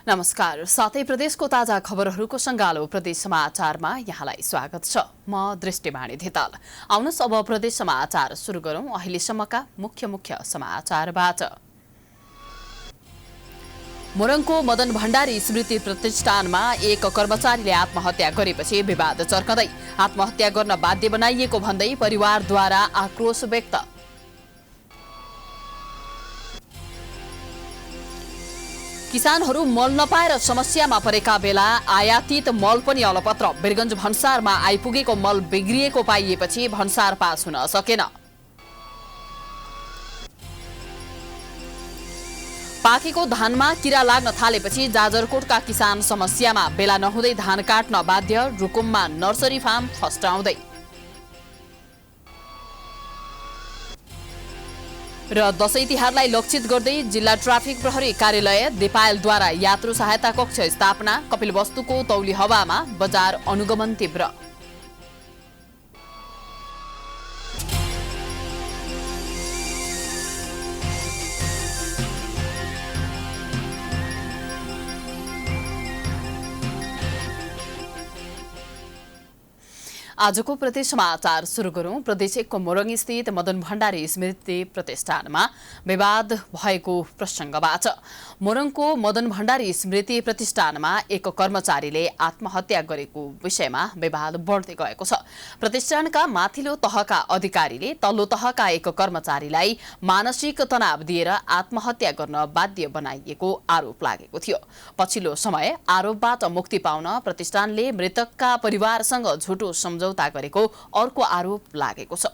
नमस्कार। साथै प्रदेशको ताजा खबरहरूको सङ्गालो प्रदेश समाचारमा यहाँलाई स्वागत छ। म दृष्टिवाणी धिताल। आउनुहोस् अब प्रदेश समाचार सुरु गरौं। अहिलेसम्मका मुख्य समाचारबाट। मोरङको मदन भण्डारी स्मृति प्रतिष्ठानमा एक कर्मचारीले आत्महत्या गरेपछि विवाद चर्कदै आत्महत्या गर्न बाध्य बनाइएको भन्दै परिवारद्वारा आक्रोश व्यक्त। किसानहरू मल नपाएर समस्यामा परेका बेला आयातित मल पनि अलपत्र। वीरगञ्ज भन्सारमा आइपुगेको मल बिग्रिएको पाइएपछि भन्सार पास हुन सकेन। पाकेको धानमा किरा लाग्न थालेपछि जाजरकोटका किसान समस्यामा। बेला नहुँदै धान काट्न बाध्य। रुकुममा नर्सरी फार्म फस्टाउँदै। र दशैं तिहारलाई लक्षित गर्दै जिल्ला ट्राफिक प्रहरी कार्यालय नेपालद्वारा यात्रु सहायता कक्ष स्थापना। कपिलवस्तुको तौली हावामा बजार अनुगमन तीव्र। आजको प्रदेश समाचार सुरु गरौं। प्रदेश 1 को मोरङ स्थित मदन भण्डारी स्मृति प्रतिष्ठानमा विवाद भएको प्रसंगबाट। मोरङको मदन भण्डारी स्मृति प्रतिष्ठानमा एक कर्मचारीले आत्महत्या गरेको विषयमा विवाद बढ्दै गएको छ। प्रतिष्ठानका माथिल्लो तहका अधिकारीले तल्लो तहका एक कर्मचारीलाई मानसिक तनाव दिएर आत्महत्या गर्न बाध्य बनाइएको आरोप लागेको थियो। पछिल्लो समय आरोपबाट मुक्ति पाउन प्रतिष्ठानले मृतकका परिवारसँग झुटो सम्झौता गरेको अर्को आरोप लागेको छ।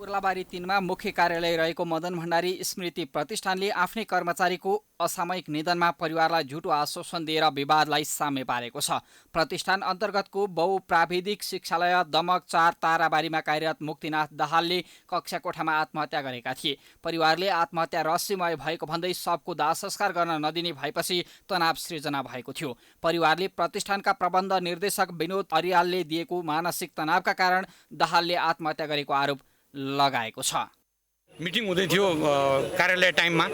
उर्लाबारी 3 मा मुख्य कार्यालय रहेको मदन भण्डारी स्मृति प्रतिष्ठानले आफ्नै कर्मचारीको असामयिक निधनमा परिवारलाई झुटो आश्वासन दिएर विवादलाई साम्य पारेको छ। प्रतिष्ठान अन्तर्गतको बहुप्राविधिक शिक्षालय दमक 4 ताराबारीमा कार्यरत मुक्तिनाथ दाहालले कक्षा कोठामा आत्महत्या गरेका थिए। परिवारले आत्महत्या रहस्यमय भएको भन्दै शवको दाह संस्कार गर्न नदिने भएपछि तनाव सृजना भएको थियो। परिवारले प्रतिष्ठानका प्रबन्ध निर्देशक विनोद अर्यालले दिएको मानसिक तनावका कारण दाहालले आत्महत्या गरेको आरोप लगाएको छ। मिटिङ हुँदै थियो कार्यालय टाइममा।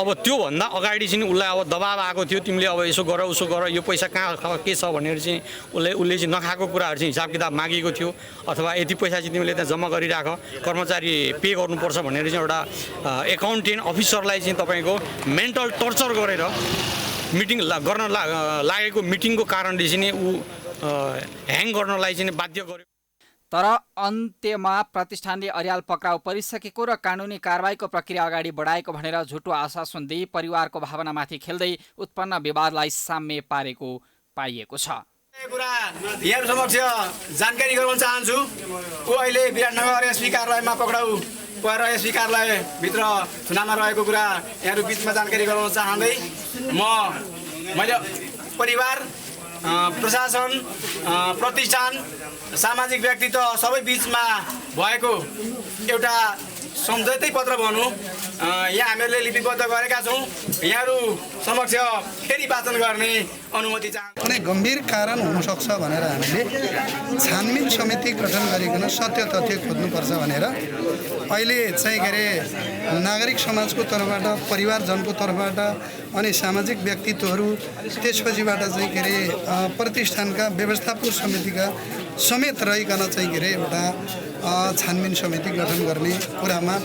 अब त्यो भन्दा अगाडि चाहिँ उसलाई अब दबाब आएको थियो, तिमीले अब यसो गर उसो गर, यो पैसा कहाँ के छ भनेर चाहिँ उसले चाहिँ नखाएको कुराहरू चाहिँ हिसाब किताब मागेको थियो। अथवा यति पैसा चाहिँ तिमीले त्यहाँ जम्मा गरिराख, कर्मचारी पे गर्नुपर्छ भनेर चाहिँ एउटा एकाउन्टेन्ट अफिसरलाई चाहिँ तपाईँको मेन्टल टर्चर गरेर मिटिङ गर्न लागेको मिटिङको कारणले चाहिँ ऊ ह्याङ गर्नलाई चाहिँ बाध्य गर्यो। तर अन्त्यमा प्रतिष्ठानले अर्याल पक्राउ परिसकेको र कानुनी कारबाहीको प्रक्रिया अगाडि बढाएको भनेर झुटो आश्वासन दिई परिवारको भावनामाथि खेल्दै उत्पन्न विवादलाई साम्य पारेको पाइएको छ। यहाँहरु समक्ष जानकारी गराउन चाहन्छु। ऊ अहिले विराटनगर एसपी कार्यालयमा पक्राउ परेर एसपी कार्यालय भित्र थुनामा रहेको कुरा यहाँहरु बीचमा जानकारी गराउन चाहँदै मैले परिवार, प्रशासन, प्रतिष्ठान, सामाजिक व्यक्तित्व सबै बीचमा भएको एउटा सम्झौतै पत्र भनौँ यहाँ हामीले लिपिबद्ध गरेका छौँ। यहाँहरु समक्ष फेरि वाचन गर्ने अनुमति चाहन्छु। कुनै गम्भीर कारण हुनसक्छ भनेर हामीले छानबिन समिति गठन गरिकन सत्य तथ्य खोज्नुपर्छ भनेर अहिले चाहिँ के अरे नागरिक समाजको तर्फबाट, परिवारजनको तर्फबाट अनि सामाजिक व्यक्तित्वहरू त्यसपछिबाट चाहिँ के अरे प्रतिष्ठानका व्यवस्थापन समितिका समेत रहिकन चाहिँ के अरे एउटा छानबिन समिति गठन गर्ने कुरामा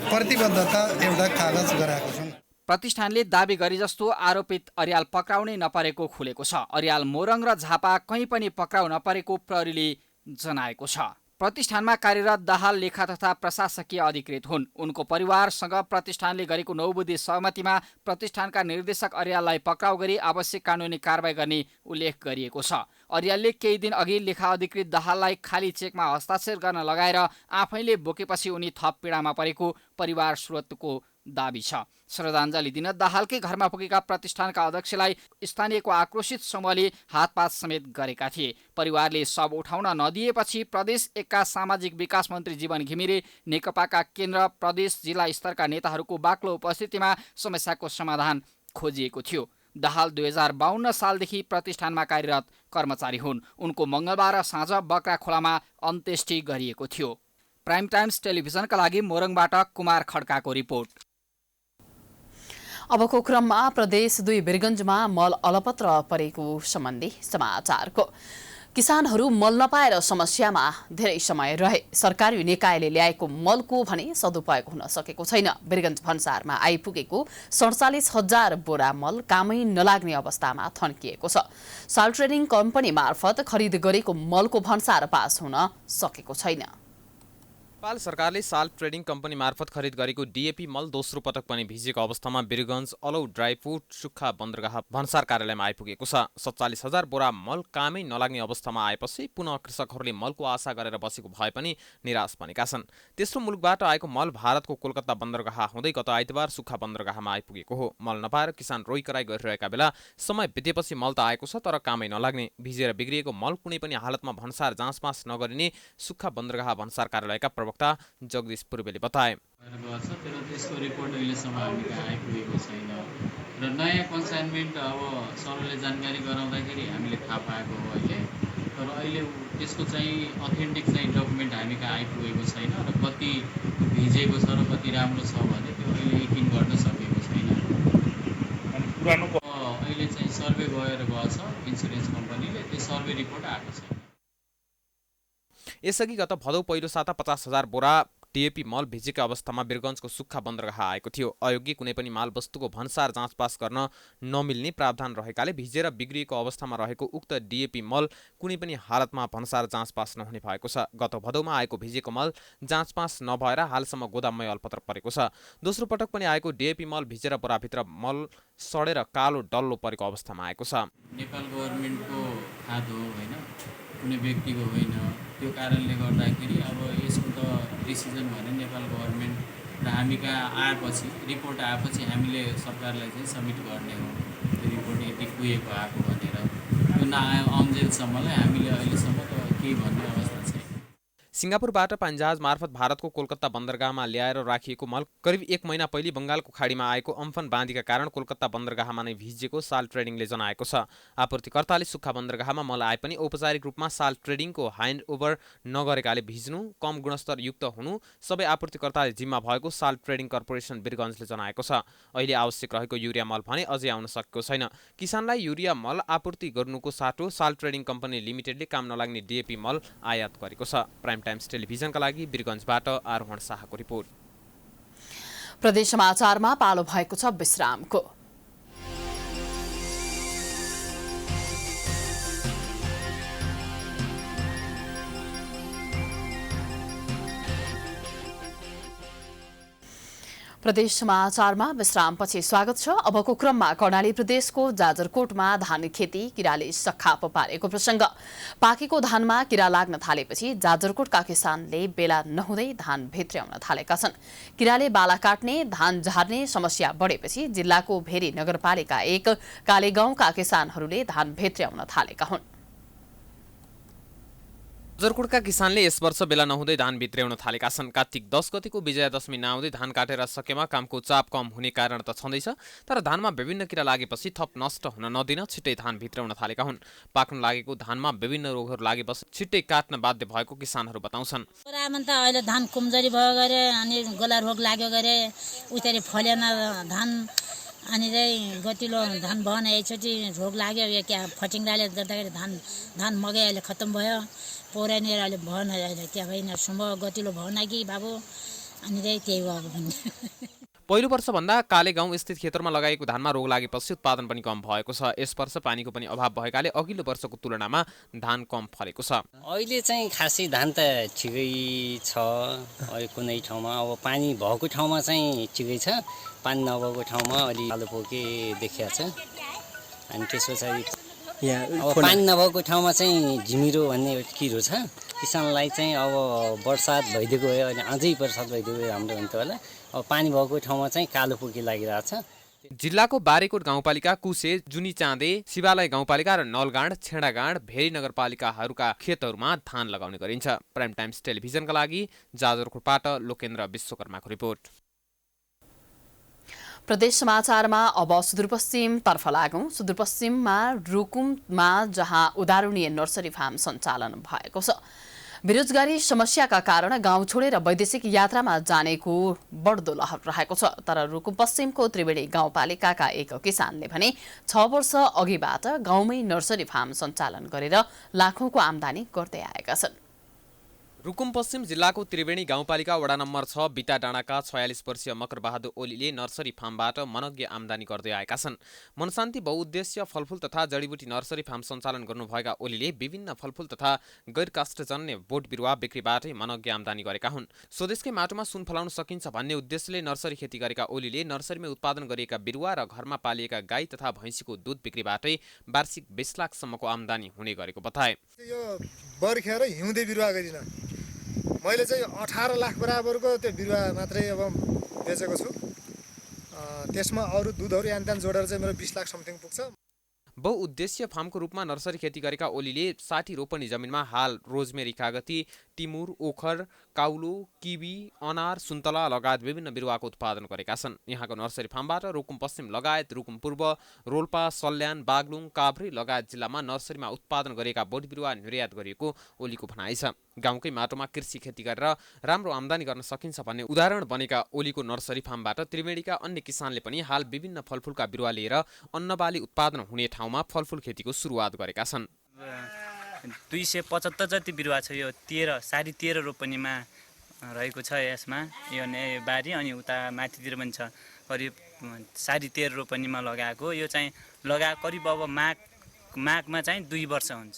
प्रतिबद्धता एउटा कागज गराएको छौँ। प्रतिष्ठानले दाबी गरे जस्तो आरोपित अर्याल पक्राउनै नपरेको खुलेको छ। अर्याल मोरङ र झापा कहीँ पनि पक्राउ नपरेको प्रहरीले जनाएको छ। प्रतिष्ठानमा कार्यरत दाहाल लेखा तथा प्रशासकीय अधिकृत हुन्। उनको परिवारसँग प्रतिष्ठानले गरेको नौबुद्धि सहमतिमा प्रतिष्ठानका निर्देशक अर्याललाई पक्राउ गरी आवश्यक कानुनी कारबाही गर्ने उल्लेख गरिएको छ। अर्यालले केही दिन अघि लेखा अधिकृत दाहाललाई खाली चेकमा हस्ताक्षर गर्न लगाएर आफैले बोकेपछि उनी थप पीडामा परेको परिवार स्रोतको दाबी छ। श्रद्धाञ्जली दिन दाहालकै घरमा पुगेका प्रतिष्ठानका अध्यक्षलाई स्थानीयको आक्रोशित समूहले हातपात समेत गरेका थिए। परिवारले शव उठाउन नदिएपछि प्रदेश 1 का सामाजिक विकास मन्त्री जीवन घिमिरे, नेकपाका केन्द्र, प्रदेश, जिल्ला स्तरका नेताहरूको बाक्लो उपस्थितिमा समस्याको समाधान खोजिएको थियो। दाहाल 2052 सालदेखि प्रतिष्ठानमा कार्यरत कर्मचारी हुन्। उनको मंगलबार साँझ बक्रा खोलामा अन्त्येष्टि गरिएको थियो। प्राइम टाइम्स टेलिभिजनका लागि मोरङबाट कुमार खड्काको रिपोर्ट। अबको क्रममा प्रदेश 2 वीरगञ्जमा मल अलपत्र परेको सम्बन्धी समाचारको। किसानहरू मल नपाएर समस्यामा धेरै समय रहे। सरकारी निकायले ल्याएको मलको भने सदुपयोग हुन सकेको छैन। वीरगञ्ज भन्सारमा आइपुगेको 47,000 बोरा मल कामै नलाग्ने अवस्थामा थन्किएको छ। साल ट्रेडिङ कम्पनी मार्फत खरिद गरेको मलको भन्सार पास हुन सकेको छैन। नेपाल सरकारले साल ट्रेडिङ कम्पनी मार्फत खरिद गरेको डिएपी मल दोस्रो पटक पनि भिजेको अवस्थामा वीरगञ्ज अलौ ड्राई फुड सुक्खा बन्दरगाह भन्सार कार्यालयमा आइपुगेको छ। 47,000 बोरा मल कामै नलाग्ने अवस्थामा आएपछि पुनः कृषकहरूले मलको आशा गरेर बसेको भए पनि निराश बनेका छन्। तेस्रो मुलुकबाट आएको मल भारतको कोलकाता बन्दरगाह हुँदै गत आइतबार सुक्खा बन्दरगाहमा आइपुगेको हो। मल नपाएर किसान रोइकराई गरिरहेका बेला समय बितेपछि मल त आएको छ तर कामै नलाग्ने। भिजेर बिग्रिएको मल कुनै पनि हालतमा भन्सार जाँचपास नगरिने सुक्खा बन्दरगाह भन्सार कार्यालयका प्रवक्ता जगदीश पूर्वेले बताए। त्यसको रिपोर्ट अहिलेसम्म हामी कहाँ आइपुगेको छैन र नयाँ कन्साइनमेन्ट अब सरले जानकारी गराउँदाखेरि हामीले थाहा पाएको हो अहिले। तर अहिले त्यसको चाहिँ अथेन्टिक चाहिँ डकुमेन्ट हामी कहाँ आइपुगेको छैन र कति भिजेको छ र कति राम्रो छ भने त्यो अहिले यकिन गर्न सकेको छैन। अहिले चाहिँ सर्वे गएर गएछ इन्सुरेन्स कम्पनीले, त्यो सर्वे रिपोर्ट आएको छ। यसअघि गत भदौ पहिलो साता 50,000 बोरा डिएपी मल भिजेको अवस्थामा वीरगञ्जको सुक्खा बन्दरगाह आएको थियो। अयोग्य कुनै पनि माल वस्तुको भन्सार जाँचपास गर्न नमिल्ने प्रावधान रहेकाले भिजेर बिग्रिएको अवस्थामा रहेको उक्त डिएपी मल कुनै पनि हालतमा भन्सार जाँचपास नहुने भएको छ। गत भदौमा आएको भिजेको मल जाँचपास नभएर हालसम्म गोदाममै अलपत्र परेको छ। दोस्रो पटक पनि आएको डिएपी मल भिजेर बोराभित्र मल सडेर कालो डल्लो परेको अवस्थामा आएको छ। नेपाल गभर्मेन्टको खाद हो होइन, कुनै व्यक्तिको होइन। त्यो कारणले गर्दाखेरि अब यसको त डिसिजन भने नेपाल गभर्मेन्ट र हामी कहाँ आएपछि रिपोर्ट आएपछि हामीले सरकारलाई चाहिँ सब्मिट गर्ने हो। त्यो रिपोर्ट यति पुगेको आएको भनेर त्यो नआयो अन्जेलसम्मलाई हामीले अहिलेसम्म त केही भन्ने अवस्था छैन। सिङ्गापुरबाट पानीजहाज मार्फत भारतको कोलकाता बन्दरगाहमा ल्याएर राखिएको मल करिब 1 महिना पहिले बङ्गालको खाडीमा आएको अम्फन बाँधीका कारण कोलकाता बन्दरगाहमा नै भिजेको साल ट्रेडिङले जनाएको छ। आपूर्तिकर्ताले सुक्खा बन्दरगाहमा मल आए पनि औपचारिक रूपमा साल ट्रेडिङको ह्यान्ड ओभर नगरेकाले भिज्नु, कम गुणस्तर युक्त हुनु सबै आपूर्तिकर्ताले जिम्मा भएको साल ट्रेडिङ कर्पोरेसन वीरगञ्जले जनाएको छ। अहिले आवश्यक रहेको युरिया मल भने अझै आउन सकेको छैन। किसानलाई युरिया मल आपूर्ति गर्नुको साटो साल ट्रेडिङ कम्पनी लिमिटेडले काम नलाग्ने डिएपी मल आयात गरेको छ। प्राइम टाइम्स टेलिभिजनका लागि वीरगञ्जबाट आरोहण शाहको रिपोर्ट। प्रदेश समाचारमा पालो भएको छ विश्रामको। प्रदेश समाचारमा विश्रामपछि स्वागत छ। अबको क्रममा कर्णाली प्रदेशको जाजरकोटमा धान खेती किराले सखाप पारेको प्रसङ्ग। पाकेको धानमा किरा लाग्न थालेपछि जाजरकोटका किसानले बेला नहुँदै धान भित्र्याउन थालेका छन्। किराले बाला काट्ने, धान झार्ने समस्या बढेपछि जिल्लाको भेरी नगरपालिका 1 कालेगाउँका किसानहरूले धान भित्र्याउन थालेका हुन्। जाजरकोटका किसानले यस वर्ष बेला नहुँदै धान भित्र्याउन थालेका छन्। कार्तिक 10 गतिको विजयादशमी नआउँदै धान काटेर सकेमा कामको चाप कम हुने कारण त छँदैछ, तर धानमा विभिन्न किरा लागेपछि थप नष्ट हुन नदिन छिट्टै धान भित्र्याउन थालेका हुन्। पाक्न लागेको धानमा विभिन्न रोगहरू लागेपछि छिट्टै काट्न बाध्य भएको किसानहरू बताउँछन्। अहिले धान कुम्जरी भयो गरे अनि गोला रोग लाग्यो गरे उतरे फलेन धान अनि चाहिँ गतिलो धान भएन, एकचोटि रोग लाग्यो या क्या फटिङ्राले गर्दाखेरि धान मगै अहिले खत्तम भयो। पौरानेर अहिले भएन, अहिले क्या भएन सुम्भ गतिलो भएन कि बाबु अनि चाहिँ त्यही हो अब पनि। पहिलो वर्षभन्दा कालेगाउँ स्थित खेतरमा लगाएको धानमा रोग लागेपछि उत्पादन पनि कम भएको छ। यस वर्ष पानीको पनि अभाव भएकाले अघिल्लो वर्षको तुलनामा धान कम फलेको छ। अहिले चाहिँ खासै धान त ठिकै छ। अहिले कुनै ठाउँमा अब पानी भएको ठाउँमा चाहिँ ठिकै छ, पानी नभएको ठाउँमा अलि कालो पोके देखिया छ। अनि त्यस पछाडि अब पानी नभएको ठाउँमा चाहिँ झिमिरो भन्ने किरो छ। किसानलाई चाहिँ अब बर्सात भइदिएको भए अनि अझै बर्सात भइदिएको भए राम्रो हुन्थ्यो होला। अब पानी भएको ठाउँमा चाहिँ कालो पोकी लागिरहेछ। जिल्लाको बारेकोट गाउँपालिका, कुसे, जुनी चाँदे, शिवालय गाउँपालिका र नलगाँड, छेडागाँड, भेरी नगरपालिकाहरूका खेतहरूमा धान लगाउने गरिन्छ। प्राइम टाइम्स टेलिभिजनका लागि जाजरकोटबाट लोकेन्द्र विश्वकर्माको रिपोर्ट। प्रदेश समाचारमा अब सुदूरपश्चिमतर्फ लागौं। सुदूरपश्चिममा रुकुममा जहाँ उदाहरणीय नर्सरी फार्म सञ्चालन भएको छ। बेरोजगारी समस्याका कारण गाउँ छोडेर वैदेशिक यात्रामा जानेको बढ्दो लहर रहेको छ। तर रुकुम पश्चिमको त्रिवेणी गाउँपालिकाका एक किसानले भने 6 वर्ष अघिबाट गाउँमै नर्सरी फार्म सञ्चालन गरेर लाखौंको आम्दानी गर्दै आएका छन्। रुकुम पश्चिम जिल्लाको त्रिवेणी गाउँपालिका वडा नम्बर 6 बिता डाँडाका 46 वर्षीय मकर बहादुर ओलीले नर्सरी फार्मबाट मनग्य आम्दानी गर्दै आएका छन्। मनशान्ति बहुउद्देश्य फलफूल तथा जडीबुटी नर्सरी फार्म सञ्चालन गर्नुभएका ओलीले विभिन्न फलफूल तथा गैर काष्ठजन्य बोट बिरुवा बिक्रीबाटै मनग्य आम्दानी गरेका हुन्। स्वदेशकै माटोमा सुन फलाउन सकिन्छ भन्ने उद्देश्यले नर्सरी खेती गरेका ओलीले नर्सरीमै उत्पादन गरिएका बिरुवा र घरमा पालिएका गाई तथा भैँसीको दुध बिक्रीबाटै वार्षिक 20 लाखसम्मको आम्दानी हुने गरेको बताए। यो बर्खेर हिउँदे बिरुवा गरिन मैले चाहिँ 18 लाख बराबरको त्यो बिरुवा मात्रै अब बेचेको छु। त्यसमा अरू दुधहरू यानतान जोडेर चाहिँ मेरो 20 लाख समथिङ पुग्छ। बहुउद्देश्य फार्मको रूपमा नर्सरी खेती गरेका ओलीले 60 रोपनी जमिनमा हाल रोजमेरी कागती, टिमुर, ओखर, काउलो, किवी, अनार, सुन्तला लगायत विभिन्न बिरुवाको उत्पादन गरेका छन्। यहाँको नर्सरी फार्मबाट रुकुम पश्चिम लगायत रुकुम पूर्व, रोल्पा, सल्यान, बागलुङ, काभ्रे लगायत जिल्लामा नर्सरीमा उत्पादन गरेका बोट बिरुवा निर्यात गरिएको ओलीको भनाइ छ। गाउँकै माटोमा कृषि खेती गरेर राम्रो आम्दानी गर्न सकिन्छ भन्ने उदाहरण बनेका ओलीको नर्सरी फार्मबाट त्रिवेणीका अन्य किसानले पनि हाल विभिन्न फलफूलका बिरुवा लिएर अन्नबाली उत्पादन हुने ठाउँमा फलफूल खेतीको सुरुवात गरेका छन्। 275 जति बिरुवा छ। यो 13.5 रोपनीमा रहेको छ। यसमा यो बारी अनि उता माथितिर पनि छ। करिब 13.5 रोपनीमा लगाएको। यो चाहिँ करिब अब माघमा चाहिँ 2 वर्ष हुन्छ।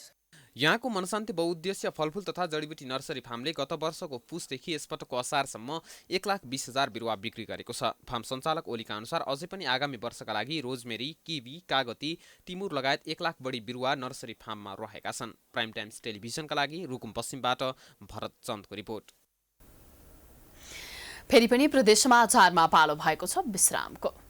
यहाँको मनशान्ति बहुउद्देश्य फलफूल तथा जडीबुटी नर्सरी फार्मले गत वर्षको पुसदेखि यसपटकको असारसम्म 1,20,000 बिरुवा बिक्री गरेको छ। फार्म सञ्चालक ओलीका अनुसार अझै पनि आगामी वर्षका लागि रोजमेरी, किवी, कागती, टिमुर लगायत 1 लाख बढी बिरुवा नर्सरी फार्ममा रहेका छन्। प्राइम टाइम्स टेलिभिजनका लागि रुकुम पश्चिमबाट भरत चन्दको रिपोर्ट। फेरि पनि प्रदेश समाचारमा पालो भएको छ विश्रामको।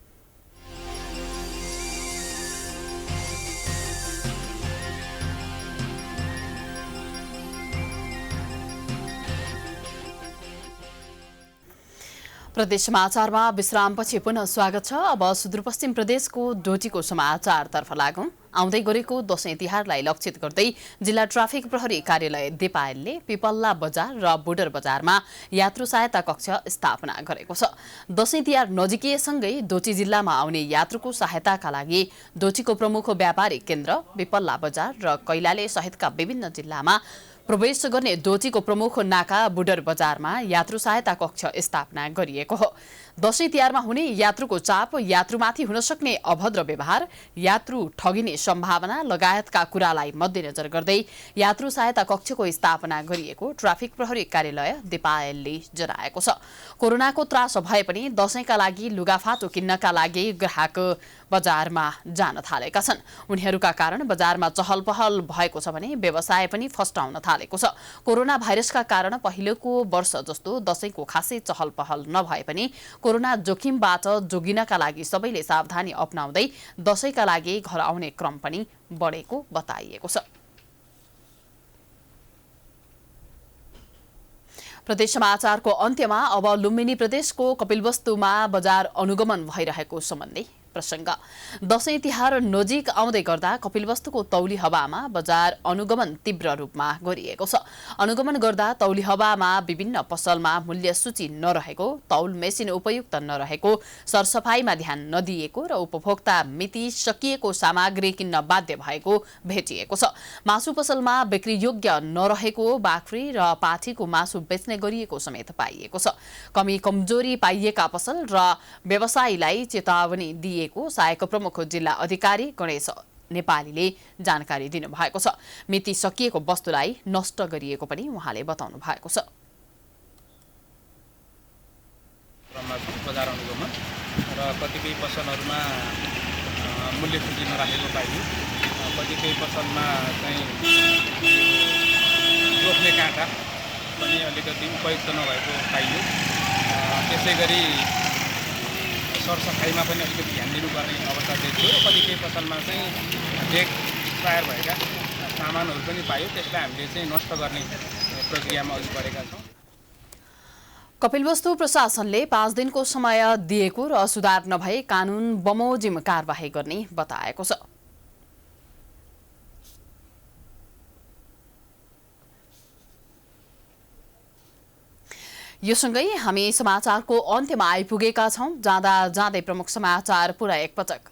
प्रदेश समाचारमा विश्रामपछि पुनः स्वागत छ। अब सुदूरपश्चिम प्रदेशको डोटीको समाचारतर्फ लागौं। आउँदै गरेको दशैं तिहारलाई लक्षित गर्दै जिल्ला ट्राफिक प्रहरी कार्यालय दिपायलले पिपल्ला बजार र बोर्डर बजारमा यात्रु सहायता कक्ष स्थापना गरेको छ। दशैं तिहार नजिकिएसँगै डोटी जिल्लामा आउने यात्रुको सहायताका लागि डोटीको प्रमुख व्यापारिक केन्द्र पिपल्ला बजार र कैलाली सहितका विभिन्न जिल्लामा प्रवेश गर्ने डोटीको प्रमुख नाका बोर्डर बजारमा यात्रु सहायता कक्ष स्थापना गरिएको हो। दशैं तिहारमा हुने यात्रुको चाप, यात्रुमाथि हुन सक्ने अभद्र व्यवहार, यात्रु ठगिने सम्भावना लगायतका कुरालाई मध्यनजर गर्दै यात्रु सहायता कक्षको स्थापना गरिएको ट्राफिक प्रहरी कार्यालय दिपायलले जनाएको छ। कोरोनाको त्रास भए पनि दशैंका लागि लुगाफाटो किन्नका लागि ग्राहक बजारमा जान थालेका छन्। उनीहरूका कारण बजारमा चहल पहल भएको छ भने व्यवसाय पनि फस्टाउन थालेको छ। कोरोना भाइरसका कारण पहिलेको वर्ष जस्तो दशैंको खासै चहल पहल नभए पनि कोरोना जोखिमबाट जोगिनका लागि सबैले सावधानी अपनाउँदै दशैंका लागि घर आउने क्रम पनि बढेको बताइएको छ। प्रदेश समाचारको अन्त्यमा अब लुम्बिनी प्रदेशको कपिलवस्तुमा बजार अनुगमन भइरहेको सम्बन्धी प्रसंग। दशैं तिहार नजिक आउँदै गर्दा कपिलवस्तुको तौली हवामा बजार अनुगमन तीव्र रूपमा गरिएको छ। अनुगमन गर्दा तौली हवामा विभिन्न पसलमा मूल्य सूची नरहेको, तौल मेसिन उपयुक्त नरहेको, सरसफाईमा ध्यान नदिएको र उपभोक्ता मिति सकिएको सामग्री किन्न बाध्य भएको भेटिएको छ। मासु पसलमा बिक्री योग्य नरहेको बाख्री र पाठीको मासु बेच्ने गरिएको समेत पाइएको छ। कमी कमजोरी पाइएका पसल र व्यवसायीलाई चेतावनी दिएको सहायक प्रमुख जिल्ला अधिकारी गणेश नेपालीले जानकारी दिनुभएको छ। मिति सकिएको वस्तुलाई नष्ट गरिएको पनि उहाँले बताउनु भएको छ। बजार अनुगमन र कतिपय पसलहरूमा मूल्य सूची नराखेको पाइयो। कतिपय पसलमा चाहिँ रोक्ने काँटा पनि अलिकति उपयुक्त नभएको पाइयो। त्यसै गरी सरसफाइमा पनि अलिकति ध्यान दिनुपर्ने अवस्था देखियो। कतिपय पसलमा चाहिँ डेट एक्सपायर भएका सामानहरू पनि पाइयो। त्यसलाई हामीले चाहिँ नष्ट गर्ने प्रक्रियामा अघि बढेका छौँ। कपिलवस्तु प्रशासनले 5 दिनको समय दिएको र सुधार नभए कानून बमोजिम कारबाही गर्ने बताएको छ। यो सँगै हामी समाचारको अन्त्यमा आइपुगेका छौं। जाँदा जाँदै प्रमुख समाचार पुरा एकपटक।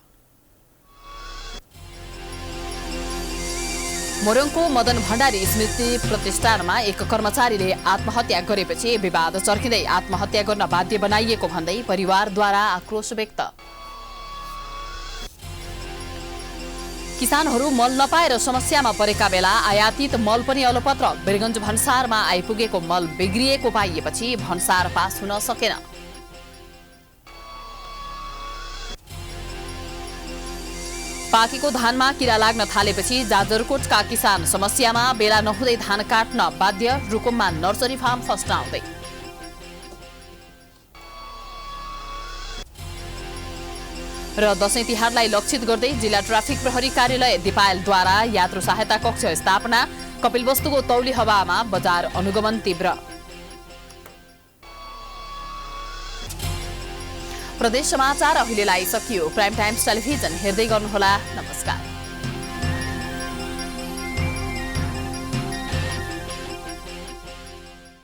मोरङको मदन भण्डारी स्मृति प्रतिष्ठानमा एक कर्मचारीले आत्महत्या गरेपछि विवाद चर्किँदै आत्महत्या गर्न बाध्य बनाइएको भन्दै परिवारद्वारा आक्रोश व्यक्त। किसानहरू मल नपाएर समस्यामा परेका बेला आयातित मल पनि अलपत्र। वीरगञ्ज भन्सारमा आइपुगेको मल बिग्रिएको पाइएपछि भन्सार पास हुन सकेन। पाकेको धानमा किरा लाग्न थालेपछि जाजरकोटका किसान समस्यामा। बेला नहुँदै धान काट्न बाध्य। रुकुममा नर्सरी फार्म फस्टाउँदै। र दशैं तिहारलाई लक्षित गर्दै जिल्ला ट्राफिक प्रहरी कार्यालय दिपायलद्वारा यात्रु सहायता कक्ष स्थापना। कपिलवस्तुको तौली हवामा बजार अनुगमन तीव्र। प्रदेश समाचार अहिलेलाई सकियो। प्राइम टाइम्स टेलिभिजन हेर्दै गर्नुहोला। नमस्कार।